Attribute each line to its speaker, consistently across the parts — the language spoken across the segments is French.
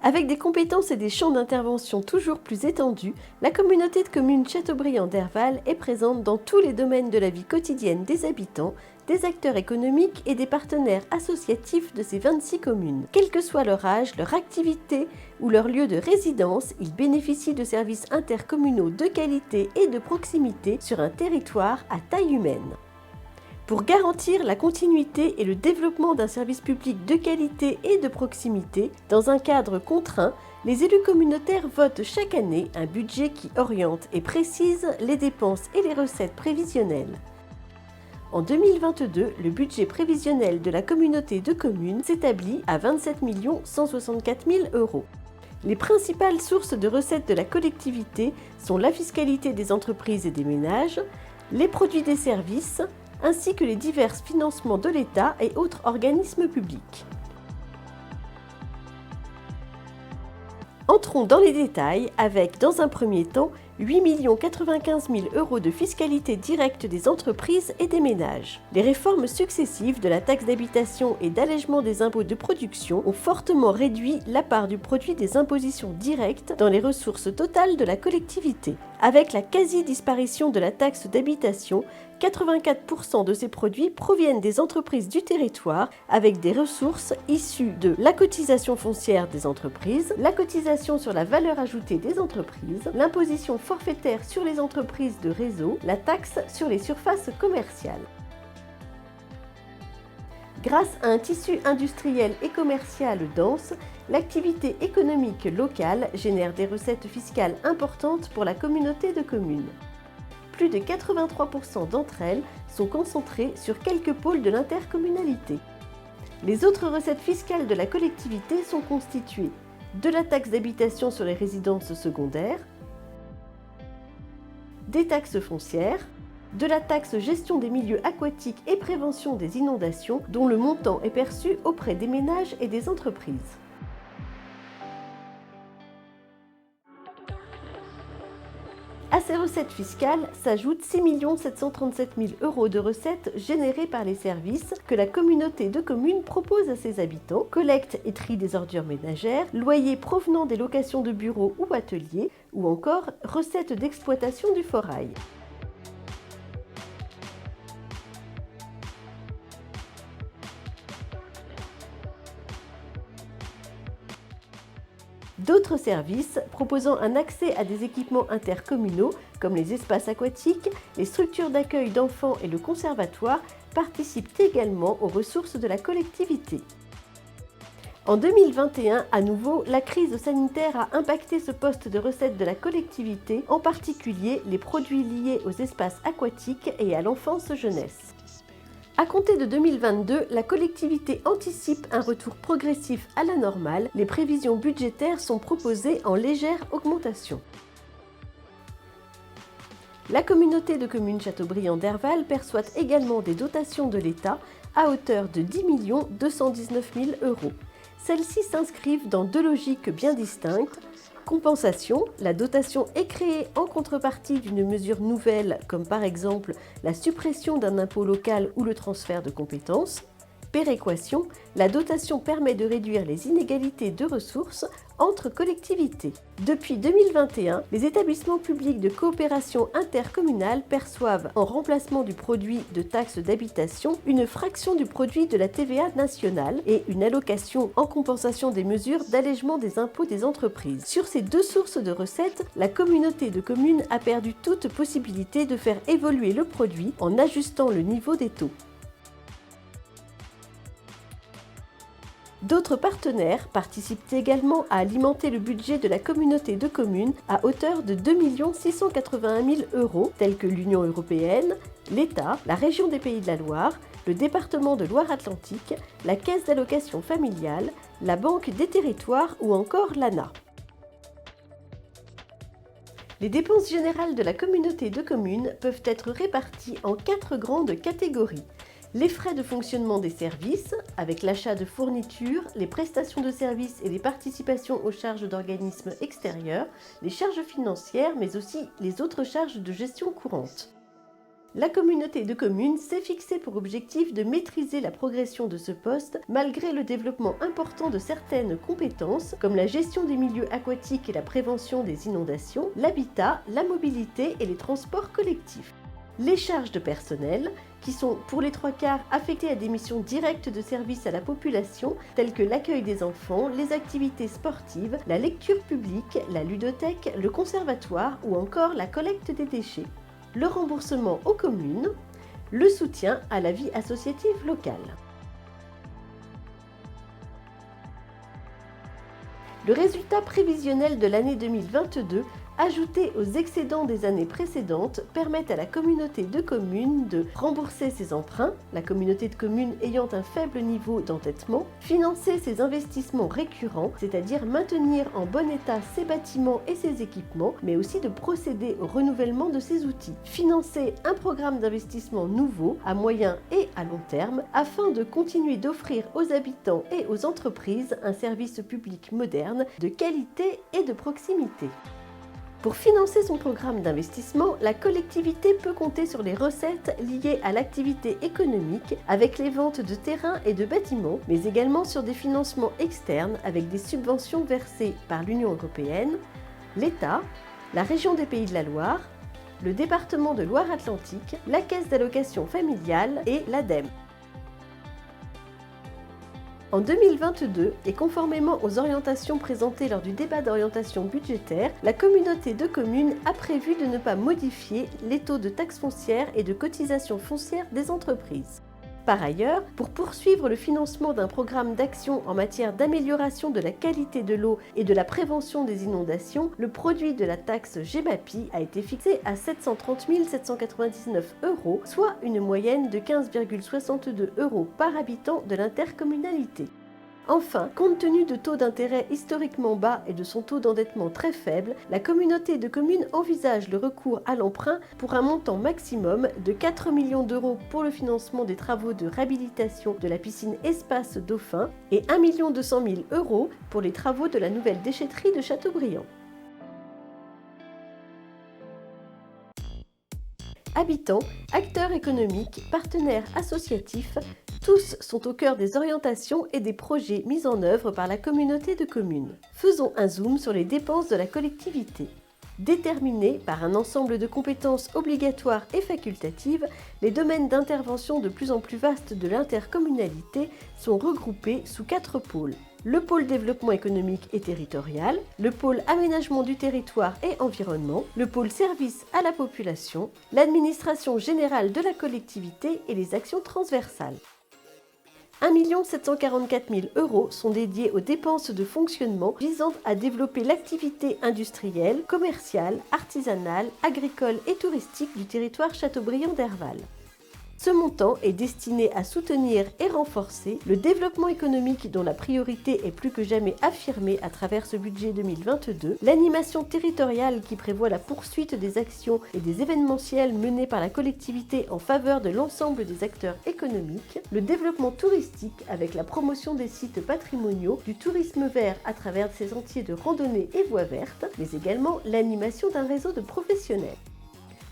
Speaker 1: Avec des compétences et des champs d'intervention toujours plus étendus, la communauté de communes Châteaubriand-Derval est présente dans tous les domaines de la vie quotidienne des habitants, des acteurs économiques et des partenaires associatifs de ces 26 communes. Quel que soit leur âge, leur activité ou leur lieu de résidence, ils bénéficient de services intercommunaux de qualité et de proximité sur un territoire à taille humaine. Pour garantir la continuité et le développement d'un service public de qualité et de proximité, dans un cadre contraint, les élus communautaires votent chaque année un budget qui oriente et précise les dépenses et les recettes prévisionnelles. En 2022, le budget prévisionnel de la communauté de communes s'établit à 27 164 000 €. Les principales sources de recettes de la collectivité sont la fiscalité des entreprises et des ménages, les produits des services, ainsi que les divers financements de l'État et autres organismes publics. Entrons dans les détails avec, dans un premier temps, 8 95 000 € de fiscalité directe des entreprises et des ménages. Les réformes successives de la taxe d'habitation et d'allègement des impôts de production ont fortement réduit la part du produit des impositions directes dans les ressources totales de la collectivité. Avec la quasi-disparition de la taxe d'habitation, 84% de ces produits proviennent des entreprises du territoire avec des ressources issues de la cotisation foncière des entreprises, la cotisation sur la valeur ajoutée des entreprises, l'imposition forfaitaire sur les entreprises de réseau, la taxe sur les surfaces commerciales. Grâce à un tissu industriel et commercial dense, l'activité économique locale génère des recettes fiscales importantes pour la communauté de communes. Plus de 83% d'entre elles sont concentrées sur quelques pôles de l'intercommunalité. Les autres recettes fiscales de la collectivité sont constituées de la taxe d'habitation sur les résidences secondaires, des taxes foncières, de la taxe gestion des milieux aquatiques et prévention des inondations, dont le montant est perçu auprès des ménages et des entreprises. À ces recettes fiscales s'ajoutent 6 737 000 € de recettes générées par les services que la communauté de communes propose à ses habitants, collecte et tri des ordures ménagères, loyers provenant des locations de bureaux ou ateliers, ou encore recettes d'exploitation du forail. D'autres services proposant un accès à des équipements intercommunaux comme les espaces aquatiques, les structures d'accueil d'enfants et le conservatoire participent également aux ressources de la collectivité. En 2021, à nouveau, la crise sanitaire a impacté ce poste de recettes de la collectivité, en particulier les produits liés aux espaces aquatiques et à l'enfance-jeunesse. À compter de 2022, la collectivité anticipe un retour progressif à la normale. Les prévisions budgétaires sont proposées en légère augmentation. La communauté de communes Châteaubriand-Derval perçoit également des dotations de l'État à hauteur de 10 219 000 €. Celles-ci s'inscrivent dans deux logiques bien distinctes. Compensation, la dotation est créée en contrepartie d'une mesure nouvelle, comme par exemple la suppression d'un impôt local ou le transfert de compétences. Péréquation, la dotation permet de réduire les inégalités de ressources entre collectivités. Depuis 2021, les établissements publics de coopération intercommunale perçoivent, en remplacement du produit de taxe d'habitation, une fraction du produit de la TVA nationale et une allocation en compensation des mesures d'allègement des impôts des entreprises. Sur ces deux sources de recettes, la communauté de communes a perdu toute possibilité de faire évoluer le produit en ajustant le niveau des taux. D'autres partenaires participent également à alimenter le budget de la communauté de communes à hauteur de 2 681 000 €, tels que l'Union européenne, l'État, la région des Pays de la Loire, le département de Loire-Atlantique, la Caisse d'allocation familiale, la Banque des territoires ou encore l'ANA. Les dépenses générales de la communauté de communes peuvent être réparties en 4 grandes catégories. Les frais de fonctionnement des services, avec l'achat de fournitures, les prestations de services et les participations aux charges d'organismes extérieurs, les charges financières, mais aussi les autres charges de gestion courante. La communauté de communes s'est fixée pour objectif de maîtriser la progression de ce poste malgré le développement important de certaines compétences comme la gestion des milieux aquatiques et la prévention des inondations, l'habitat, la mobilité et les transports collectifs. Les charges de personnel, qui sont pour les 3/4 affectées à des missions directes de service à la population, telles que l'accueil des enfants, les activités sportives, la lecture publique, la ludothèque, le conservatoire ou encore la collecte des déchets. Le remboursement aux communes, le soutien à la vie associative locale. Le résultat prévisionnel de l'année 2022, ajouté aux excédents des années précédentes, permet à la communauté de communes de rembourser ses emprunts, la communauté de communes ayant un faible niveau d'endettement, financer ses investissements récurrents, c'est-à-dire maintenir en bon état ses bâtiments et ses équipements, mais aussi de procéder au renouvellement de ses outils, financer un programme d'investissement nouveau à moyen et à long terme, afin de continuer d'offrir aux habitants et aux entreprises un service public moderne, de qualité et de proximité. Pour financer son programme d'investissement, la collectivité peut compter sur les recettes liées à l'activité économique avec les ventes de terrains et de bâtiments, mais également sur des financements externes avec des subventions versées par l'Union européenne, l'État, la région des Pays de la Loire, le département de Loire-Atlantique, la Caisse d'allocation familiale et l'ADEME. En 2022, et conformément aux orientations présentées lors du débat d'orientation budgétaire, la communauté de communes a prévu de ne pas modifier les taux de taxes foncières et de cotisations foncières des entreprises. Par ailleurs, pour poursuivre le financement d'un programme d'action en matière d'amélioration de la qualité de l'eau et de la prévention des inondations, le produit de la taxe Gemapi a été fixé à 730 799 €, soit une moyenne de 15,62 € par habitant de l'intercommunalité. Enfin, compte tenu de taux d'intérêt historiquement bas et de son taux d'endettement très faible, la communauté de communes envisage le recours à l'emprunt pour un montant maximum de 4 millions d'euros pour le financement des travaux de réhabilitation de la piscine Espace Dauphin et 1 200 000 € pour les travaux de la nouvelle déchetterie de Châteaubriand. Habitants, acteurs économiques, partenaires associatifs, tous sont au cœur des orientations et des projets mis en œuvre par la communauté de communes. Faisons un zoom sur les dépenses de la collectivité. Déterminés par un ensemble de compétences obligatoires et facultatives, les domaines d'intervention de plus en plus vastes de l'intercommunalité sont regroupés sous 4 pôles. Le pôle développement économique et territorial, le pôle aménagement du territoire et environnement, le pôle service à la population, l'administration générale de la collectivité et les actions transversales. 1 744 000 € sont dédiés aux dépenses de fonctionnement visant à développer l'activité industrielle, commerciale, artisanale, agricole et touristique du territoire Châteaubriand-Derval. Ce montant est destiné à soutenir et renforcer le développement économique dont la priorité est plus que jamais affirmée à travers ce budget 2022, l'animation territoriale qui prévoit la poursuite des actions et des événementiels menés par la collectivité en faveur de l'ensemble des acteurs économiques, le développement touristique avec la promotion des sites patrimoniaux, du tourisme vert à travers ses sentiers de randonnée et voies vertes, mais également l'animation d'un réseau de professionnels.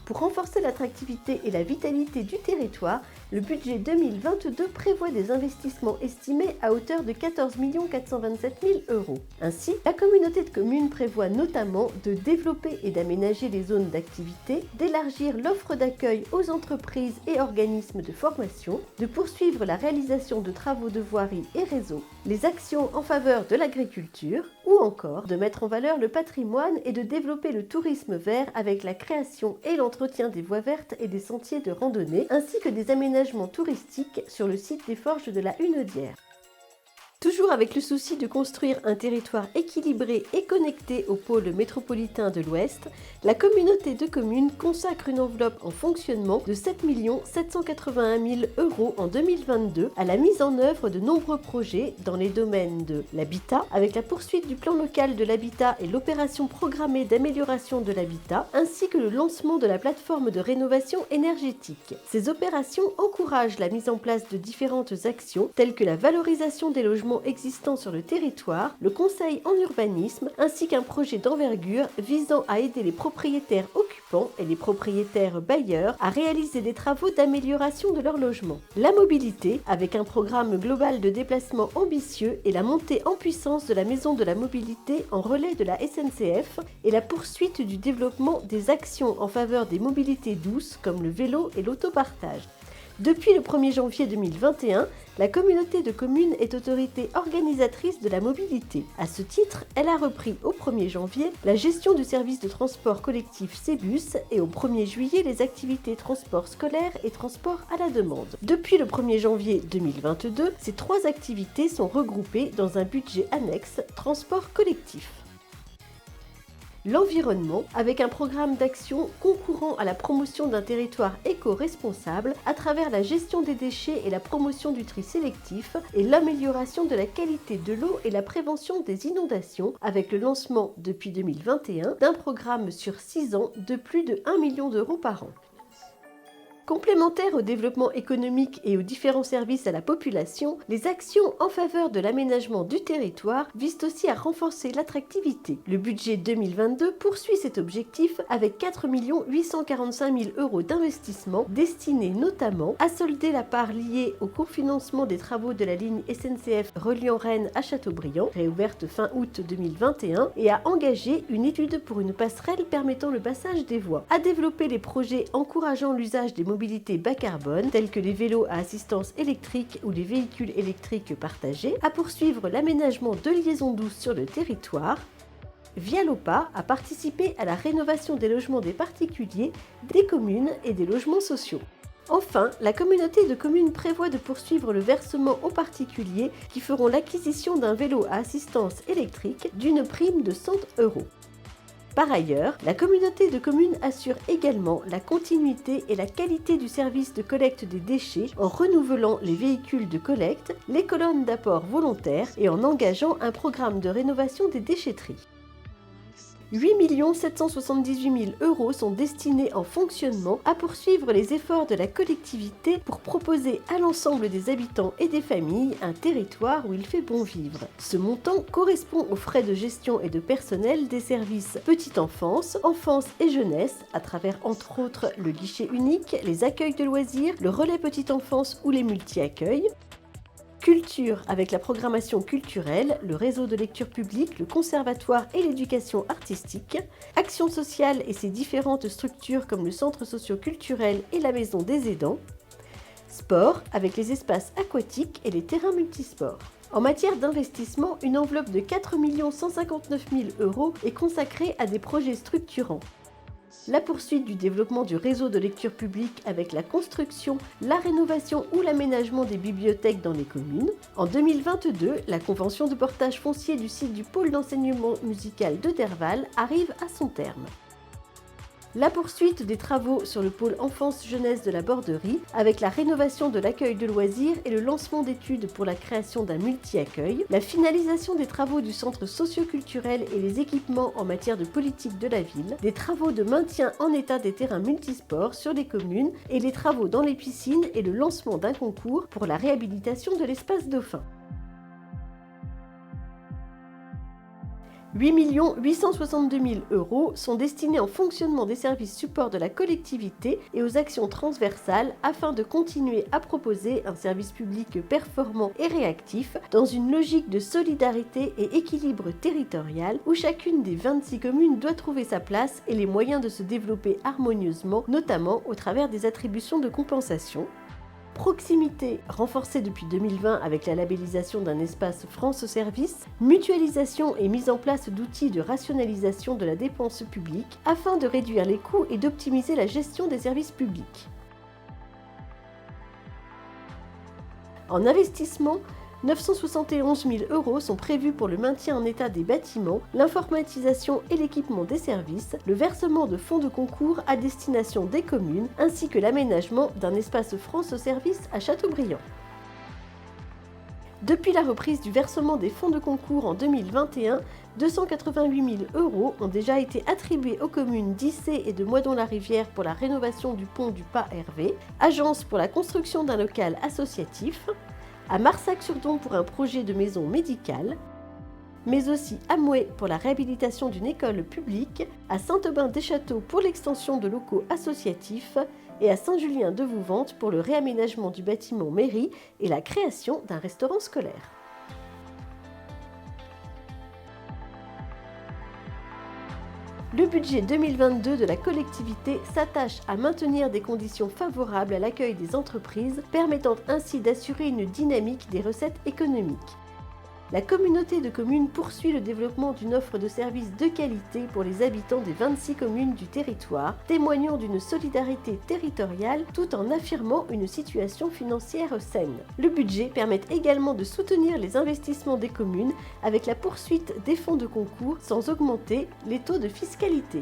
Speaker 1: Pour renforcer l'attractivité et la vitalité du territoire, le budget 2022 prévoit des investissements estimés à hauteur de 14 427 000 €. Ainsi, la communauté de communes prévoit notamment de développer et d'aménager les zones d'activité, d'élargir l'offre d'accueil aux entreprises et organismes de formation, de poursuivre la réalisation de travaux de voirie et réseaux, les actions en faveur de l'agriculture, ou encore de mettre en valeur le patrimoine et de développer le tourisme vert avec la création et l'entretien des voies vertes et des sentiers de randonnée, ainsi que des aménagements touristiques sur le site des Forges de la Hunaudière. Toujours avec le souci de construire un territoire équilibré et connecté au pôle métropolitain de l'Ouest, la communauté de communes consacre une enveloppe en fonctionnement de 7 781 000 € en 2022 à la mise en œuvre de nombreux projets dans les domaines de l'habitat, avec la poursuite du plan local de l'habitat et l'opération programmée d'amélioration de l'habitat, ainsi que le lancement de la plateforme de rénovation énergétique. Ces opérations encouragent la mise en place de différentes actions telles que la valorisation des logements logements existants sur le territoire, le conseil en urbanisme ainsi qu'un projet d'envergure visant à aider les propriétaires occupants et les propriétaires bailleurs à réaliser des travaux d'amélioration de leur logement. La mobilité, avec un programme global de déplacement ambitieux et la montée en puissance de la Maison de la Mobilité en relais de la SNCF et la poursuite du développement des actions en faveur des mobilités douces comme le vélo et l'autopartage. Depuis le 1er janvier 2021, la communauté de communes est autorité organisatrice de la mobilité. À ce titre, elle a repris au 1er janvier la gestion du service de transport collectif Cébus et au 1er juillet les activités transport scolaire et transport à la demande. Depuis le 1er janvier 2022, ces 3 activités sont regroupées dans un budget annexe transport collectif. L'environnement, avec un programme d'action concourant à la promotion d'un territoire éco-responsable à travers la gestion des déchets et la promotion du tri sélectif et l'amélioration de la qualité de l'eau et la prévention des inondations, avec le lancement depuis 2021 d'un programme sur 6 ans de plus de 1 million d'euros par an. Complémentaires au développement économique et aux différents services à la population, les actions en faveur de l'aménagement du territoire visent aussi à renforcer l'attractivité. Le budget 2022 poursuit cet objectif avec 4 845 000 euros d'investissement destinés notamment à solder la part liée au cofinancement des travaux de la ligne SNCF reliant Rennes à Châteaubriand, réouverte fin août 2021, et à engager une étude pour une passerelle permettant le passage des voies, à développer les projets encourageant l'usage des mobilité bas carbone, tels que les vélos à assistance électrique ou les véhicules électriques partagés, à poursuivre l'aménagement de liaisons douces sur le territoire. Via l'OPA, à participer à la rénovation des logements des particuliers, des communes et des logements sociaux. Enfin, la communauté de communes prévoit de poursuivre le versement aux particuliers qui feront l'acquisition d'un vélo à assistance électrique d'une prime de 100 euros. Par ailleurs, la communauté de communes assure également la continuité et la qualité du service de collecte des déchets en renouvelant les véhicules de collecte, les colonnes d'apport volontaires et en engageant un programme de rénovation des déchetteries. 8 778 000 euros sont destinés en fonctionnement à poursuivre les efforts de la collectivité pour proposer à l'ensemble des habitants et des familles un territoire où il fait bon vivre. Ce montant correspond aux frais de gestion et de personnel des services petite enfance, enfance et jeunesse, à travers entre autres le guichet unique, les accueils de loisirs, le relais petite enfance ou les multi-accueils. Culture avec la programmation culturelle, le réseau de lecture publique, le conservatoire et l'éducation artistique. Action sociale et ses différentes structures comme le centre socio-culturel et la maison des aidants. Sport avec les espaces aquatiques et les terrains multisports. En matière d'investissement, une enveloppe de 4 159 000 euros est consacrée à des projets structurants. La poursuite du développement du réseau de lecture publique avec la construction, la rénovation ou l'aménagement des bibliothèques dans les communes. En 2022, la convention de portage foncier du site du pôle d'enseignement musical de Derval arrive à son terme. La poursuite des travaux sur le pôle enfance-jeunesse de la Borderie avec la rénovation de l'accueil de loisirs et le lancement d'études pour la création d'un multi-accueil, la finalisation des travaux du centre socio-culturel et les équipements en matière de politique de la ville, des travaux de maintien en état des terrains multisports sur les communes et les travaux dans les piscines et le lancement d'un concours pour la réhabilitation de l'espace Dauphin. 8 862 000 euros sont destinés au fonctionnement des services supports de la collectivité et aux actions transversales afin de continuer à proposer un service public performant et réactif dans une logique de solidarité et équilibre territorial où chacune des 26 communes doit trouver sa place et les moyens de se développer harmonieusement, notamment au travers des attributions de compensation. Proximité renforcée depuis 2020 avec la labellisation d'un espace France Service, mutualisation et mise en place d'outils de rationalisation de la dépense publique afin de réduire les coûts et d'optimiser la gestion des services publics. En investissement, 971 000 euros sont prévus pour le maintien en état des bâtiments, l'informatisation et l'équipement des services, le versement de fonds de concours à destination des communes, ainsi que l'aménagement d'un espace France au service à Châteaubriand. Depuis la reprise du versement des fonds de concours en 2021, 288 000 euros ont déjà été attribués aux communes d'Issé et de Moidon-la-Rivière pour la rénovation du pont du Pas Hervé, Agence pour la construction d'un local associatif, à Marsac-sur-Don pour un projet de maison médicale, mais aussi à Mouet pour la réhabilitation d'une école publique, à Saint-Aubin-des-Châteaux pour l'extension de locaux associatifs et à Saint-Julien-de-Vouvante pour le réaménagement du bâtiment mairie et la création d'un restaurant scolaire. Le budget 2022 de la collectivité s'attache à maintenir des conditions favorables à l'accueil des entreprises, permettant ainsi d'assurer une dynamique des recettes économiques. La communauté de communes poursuit le développement d'une offre de services de qualité pour les habitants des 26 communes du territoire, témoignant d'une solidarité territoriale tout en affirmant une situation financière saine. Le budget permet également de soutenir les investissements des communes avec la poursuite des fonds de concours sans augmenter les taux de fiscalité.